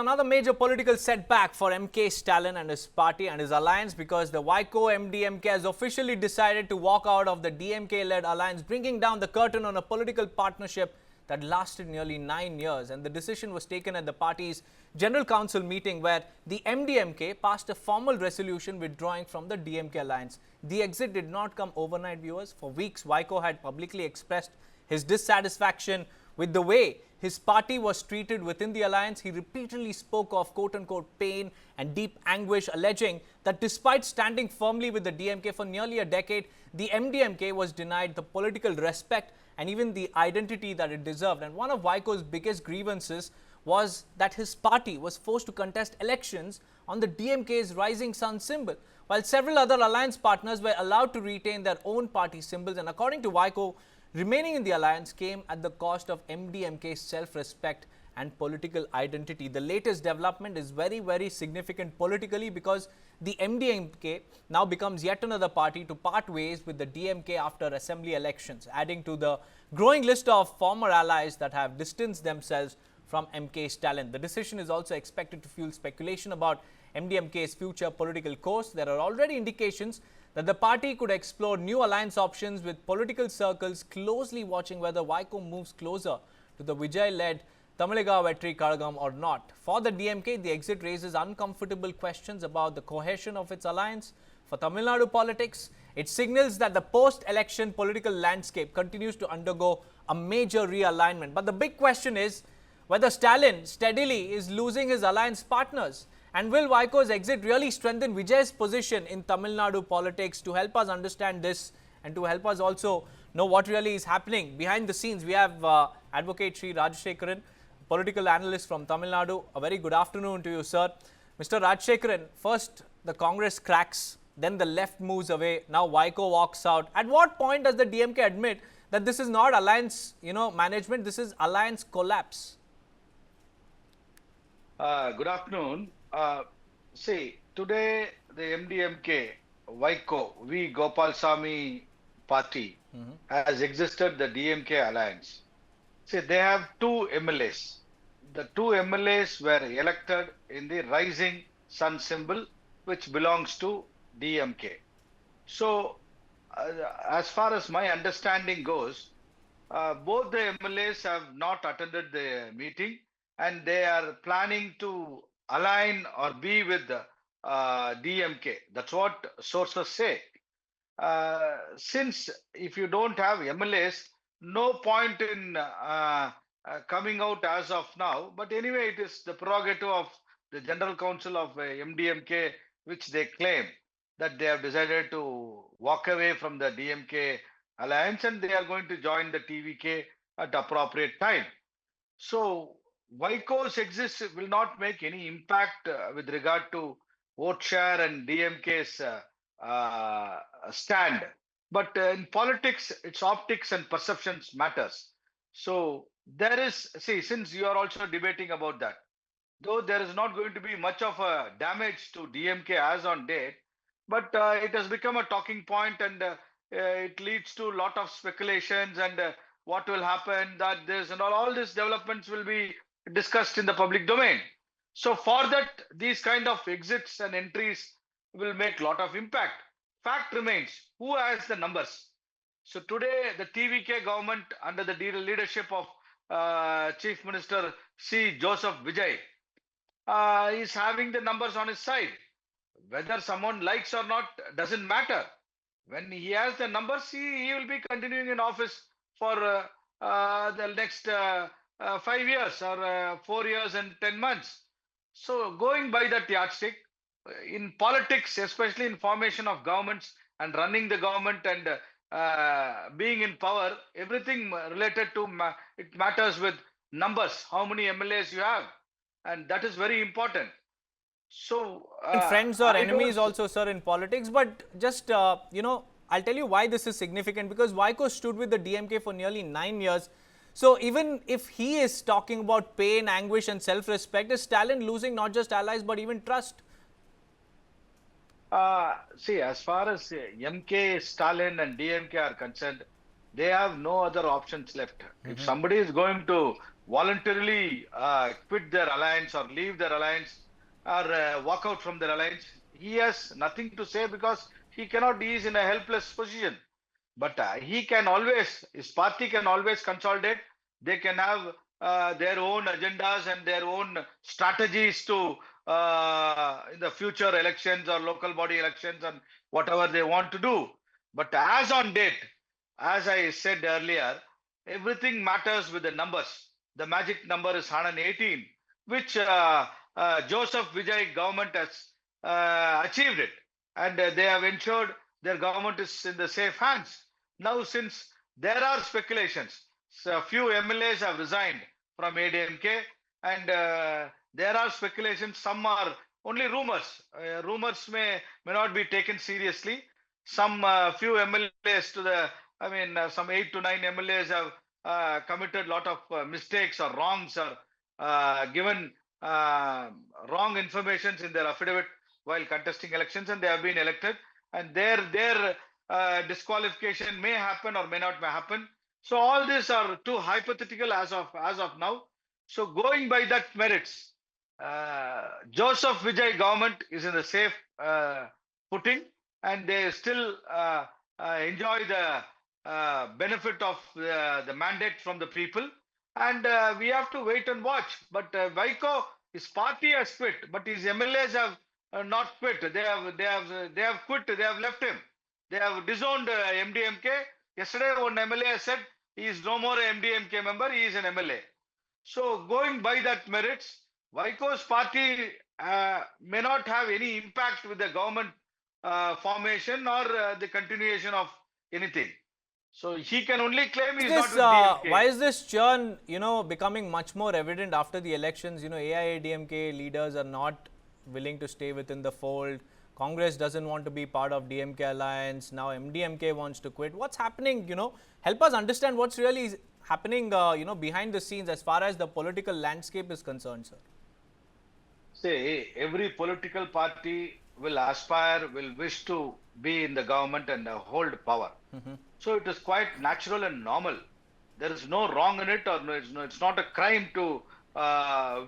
another major political setback for MK Stalin and his party and his alliance, because the Vaiko-led MDMK has officially decided to walk out of the DMK-led alliance, bringing down the curtain on a political partnership that lasted nearly 9 years. And the decision was taken at the party's General Council meeting, where the MDMK passed a formal resolution withdrawing from the DMK alliance. The exit did not come overnight, viewers. For weeks, Vaiko had publicly expressed his dissatisfaction with the way his party was treated within the alliance. He repeatedly spoke of quote-unquote pain and deep anguish, alleging that despite standing firmly with the DMK for nearly a decade, the MDMK was denied the political respect and even the identity that it deserved. And one of Vaiko's biggest grievances was that his party was forced to contest elections on the DMK's rising sun symbol, while several other alliance partners were allowed to retain their own party symbols. And according to Vaiko, remaining in the alliance came at the cost of MDMK's self-respect and political identity. The latest development is very, very significant politically, because the MDMK now becomes yet another party to part ways with the DMK after assembly elections, adding to the growing list of former allies that have distanced themselves from MK Stalin. The decision is also expected to fuel speculation about MDMK's future political course. There are already indications that the party could explore new alliance options, with political circles closely watching whether Vaiko moves closer to the Vijay-led Tamiliga Vetri Kazhagam or not. For the DMK, the exit raises uncomfortable questions about the cohesion of its alliance. For Tamil Nadu politics, it signals that the post-election political landscape continues to undergo a major realignment. But the big question is whether Stalin steadily is losing his alliance partners. And will Vaiko's exit really strengthen Vijay's position in Tamil Nadu politics? To help us understand this and to help us also know what really is happening behind the scenes, we have Advocate Sri Rajashekaran, political analyst from Tamil Nadu. A very good afternoon to you, sir. Mr. Rajashekaran, first the Congress cracks, then the left moves away, now Vaiko walks out. At what point does the DMK admit that this is not alliance, management, this is alliance collapse? Good afternoon. See, today the MDMK, Vaiko, V. Gopalsamy party has existed the DMK alliance. See, they have two MLAs. The two MLAs were elected in the rising sun symbol, which belongs to DMK. So, as far as my understanding goes, both the MLAs have not attended the meeting, and they are planning to align or be with the DMK. That's what sources say. Since if you don't have MLAs, no point in coming out as of now. But anyway, it is the prerogative of the General Council of MDMK, which they claim that they have decided to walk away from the DMK alliance and they are going to join the TVK at appropriate time. So Vaiko's exist will not make any impact with regard to vote share and DMK's stand. But in politics, its optics and perceptions matters. So there is, see, since you are also debating about that, though there is not going to be much of a damage to DMK as on date, but it has become a talking point, and it leads to a lot of speculations and what will happen, that this and all these developments will be discussed in the public domain. So for that, these kind of exits and entries will make a lot of impact. Fact remains, who has the numbers? So today, the TVK government under the leadership of Chief Minister C. Joseph Vijay is having the numbers on his side. Whether someone likes or not doesn't matter. When he has the numbers, he will be continuing in office for the next 5 years or 4 years and 10 months. So going by that yardstick, in politics, especially in formation of governments and running the government and being in power, everything related to it matters with numbers, how many MLAs you have, and that is very important. So friends or enemies also, sir, in politics. But just I'll tell you why this is significant, because Vaiko stood with the DMK for nearly 9 years. So even if he is talking about pain, anguish and self-respect, is Stalin losing not just allies but even trust? See, as far as MK, Stalin and DMK are concerned, they have no other options left. If somebody is going to voluntarily quit their alliance or leave their alliance or walk out from their alliance, he has nothing to say because he is in a helpless position. But he can always, his party can always consolidate. They can have their own agendas and their own strategies to in the future elections or local body elections and whatever they want to do. But as on date, as I said earlier, everything matters with the numbers. The magic number is 118, which Joseph Vijay government has achieved it, and they have ensured their government is in the safe hands. Now, since there are speculations, so a few MLAs have resigned from ADMK, and there are speculations. Some are only rumors. Rumors may not be taken seriously. Some few MLAs to the, I mean, some 8 to 9 MLAs have committed a lot of mistakes or wrongs or given wrong informations in their affidavit while contesting elections, and they have been elected, and their disqualification may happen or may not happen. So all these are too hypothetical as of now. So going by that merits, Joseph Vijay government is in the safe footing, and they still enjoy the benefit of the mandate from the people, and we have to wait and watch. But Vaiko, his party has quit, but his MLAs have not quit. They have quit. They have left him. They have disowned MDMK. Yesterday, one MLA said he is no more a MDMK member. He is an MLA. So going by that merits, Vaiko's party may not have any impact with the government formation or the continuation of anything. So he can only claim he is not with DMK. Why is this churn, becoming much more evident after the elections? AIADMK leaders are not willing to stay within the fold. Congress doesn't want to be part of DMK alliance. Now MDMK wants to quit. What's happening? Help us understand what's really happening, behind the scenes as far as the political landscape is concerned, sir. Say, every political party will aspire, will wish to be in the government and hold power. So it is quite natural and normal. There is no wrong in it, or it's not a crime to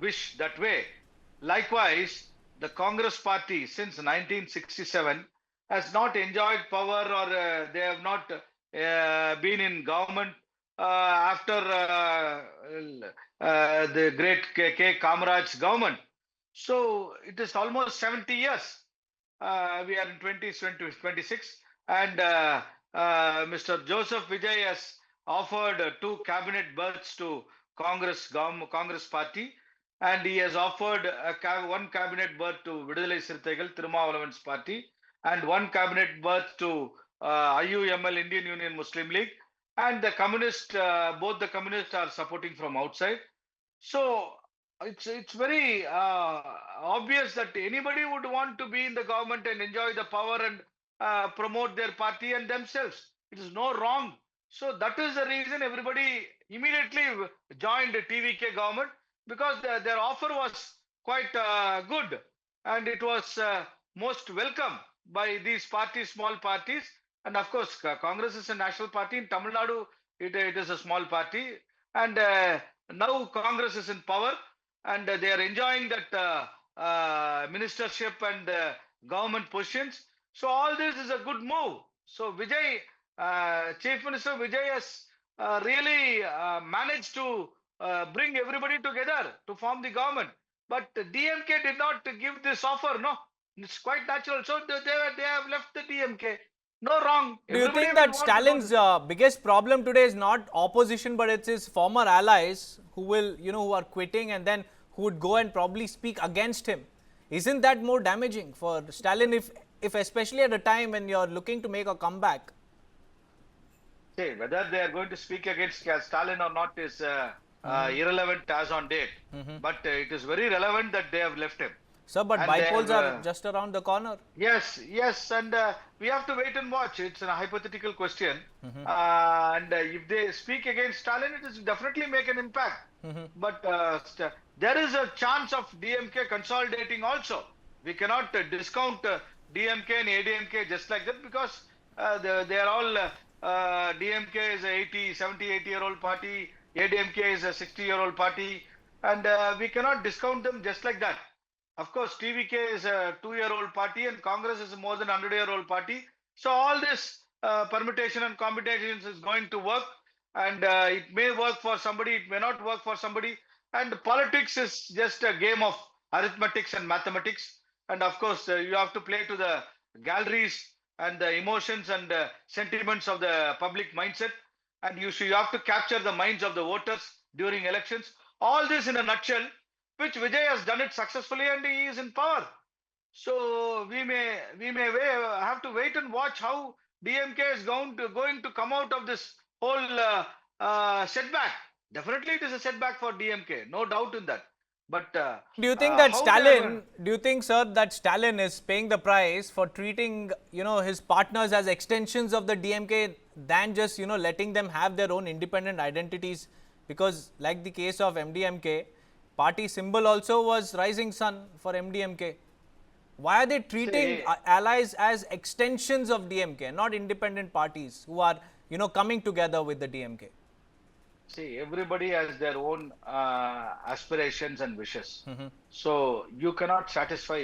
wish that way. Likewise, the Congress party since 1967 has not enjoyed power, or they have not been in government after the great K. Kamaraj's government. So it is almost 70 years. We are in 2026, and Mr. Joseph Vijay has offered 2 cabinet berths to Congress party, and he has offered 1 cabinet berth to Vidudalai Sirthaigal, Tirumavalavan's party, and 1 cabinet berth to IUML, Indian Union Muslim League, and the communist, both the communists are supporting from outside. So it's very obvious that anybody would want to be in the government and enjoy the power and promote their party and themselves. It is no wrong. So that is the reason everybody immediately joined the TVK government, because their offer was quite good, and it was most welcome by these parties, small parties. And of course, Congress is a national party. In Tamil Nadu, it is a small party, and now Congress is in power, and they are enjoying that ministership and government positions. So all this is a good move. So Vijay, Chief Minister Vijay has really managed to bring everybody together to form the government. But DMK did not give this offer, no. It's quite natural. So they have left the DMK. No wrong. Do you think that Stalin's biggest problem today is not opposition, but it's his former allies who will, who are quitting, and then who would go and probably speak against him? Isn't that more damaging for Stalin, if especially at a time when you're looking to make a comeback? Say, whether they are going to speak against Stalin or not is irrelevant as on date. But it is very relevant that they have left him. Sir, but bypolls are just around the corner. Yes, and we have to wait and watch. It's a hypothetical question. And if they speak against Stalin, it is definitely make an impact. But there is a chance of DMK consolidating also. We cannot discount DMK and ADMK just like that, because they are all, DMK is a 70, 80-year-old party. ADMK is a 60-year-old party, and we cannot discount them just like that. Of course, TVK is a 2-year-old party, and Congress is a more than 100-year-old party. So all this permutation and combinations is going to work, and it may work for somebody, it may not work for somebody. And politics is just a game of arithmetics and mathematics. And of course, you have to play to the galleries and the emotions and sentiments of the public mindset. And you have to capture the minds of the voters during elections. All this in a nutshell, which Vijay has done it successfully, and he is in power. So we may have to wait and watch how DMK is going to come out of this whole setback. Definitely, it is a setback for DMK, no doubt in that. But Do you think that how they are do you think, sir, that Stalin is paying the price for treating, his partners as extensions of the DMK than just, letting them have their own independent identities? Because like the case of MDMK, party symbol also was rising sun for MDMK. Why are they treating say, allies as extensions of DMK, not independent parties who are, coming together with the DMK? See, everybody has their own aspirations and wishes. So you cannot satisfy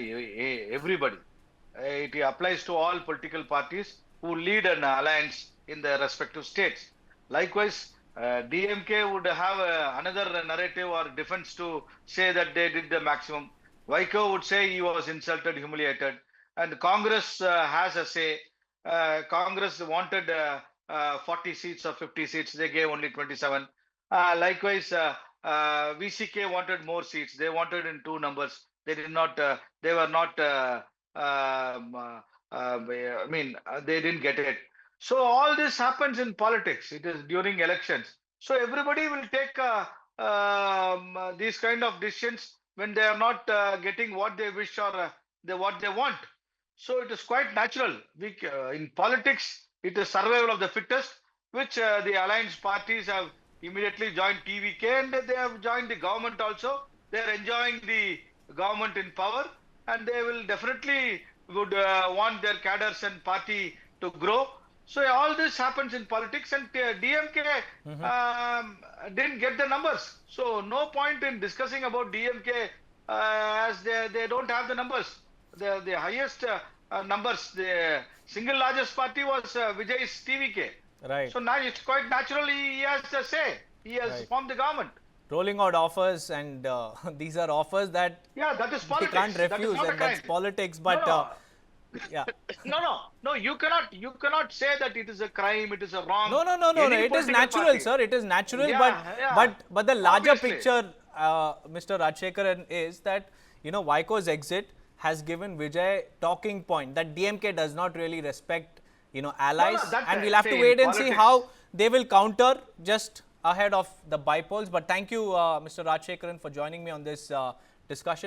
everybody. It applies to all political parties who lead an alliance in their respective states. Likewise, DMK would have another narrative or defense to say that they did the maximum. Vaiko would say he was insulted, humiliated. And Congress has a say. Congress wanted 40 seats or 50 seats. They gave only 27. Likewise, VCK wanted more seats. They wanted in 2 numbers. They did not. They were not. They didn't get it. So all this happens in politics. It is during elections. So everybody will take these kind of decisions when they are not getting what they wish or what they want. So it is quite natural. In politics, it is survival of the fittest, which the alliance parties have immediately joined TVK, and they have joined the government also. They are enjoying the government in power, and they will definitely would want their cadres and party to grow. So all this happens in politics, and DMK didn't get the numbers. So no point in discussing about DMK as they don't have the numbers. The highest numbers, the single largest party was Vijay's TVK. Right. So now it's quite naturally he has a say. He has formed the government. Rolling out offers, and these are offers that that is politics. they can't That is refuse, not a and that's crime. politics. But yeah. No. You cannot say that it is a crime. It is a wrong. No. Any It is political natural, party. sir. It is natural. Yeah. But the larger Obviously. picture, Mr. Rajshekaran, is that Vaiko's exit has given Vijay talking point that DMK does not really respect allies, that's and a- we'll have to say, wait in and see politics- how they will counter just ahead of the bypolls. But thank you, Mr. Rajshekaran, for joining me on this discussion.